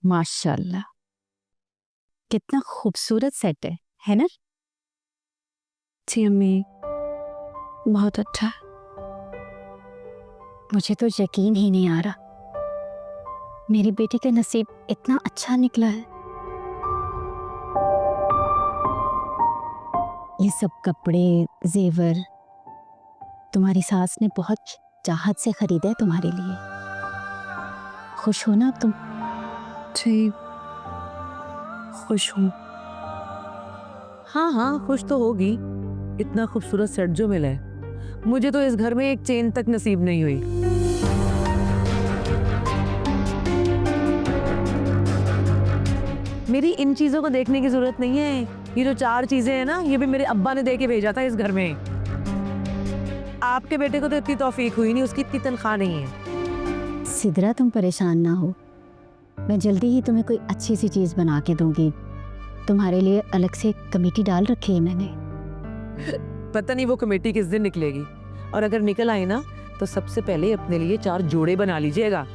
माशाल्लाह, कितना खूबसूरत सेट है ना? जी अम्मी, बहुत अच्छा। मुझे तो यकीन ही नहीं आ रहा मेरी बेटी का नसीब इतना अच्छा निकला है। ये सब कपड़े, जेवर तुम्हारी सास ने बहुत चाहत से खरीदे तुम्हारे लिए। खुश हो ना अब तुम? जी, खुश हूँ। हाँ हाँ, खुश तो होगी। इतना खूबसूरत सेट जो मिला है, मुझे तो इस घर में एक चेन तक नसीब नहीं हुई। मेरी इन चीजों को देखने की जरूरत नहीं है। ये जो 4 चीजें हैं ना, ये भी मेरे अब्बा ने दे के भेजा था इस घर में। आपके बेटे को तो इतनी तौफीक हुई नहीं, उसकी इतनी तनख्वाह नहीं है। सिदरा, तुम परेशान ना हो, मैं जल्दी ही तुम्हें कोई अच्छी सी चीज बना के दूंगी। तुम्हारे लिए अलग से कमेटी डाल रखी है मैंने। पता नहीं वो कमेटी किस दिन निकलेगी, और अगर निकल आई ना तो सबसे पहले अपने लिए 4 जोड़े बना लीजिएगा।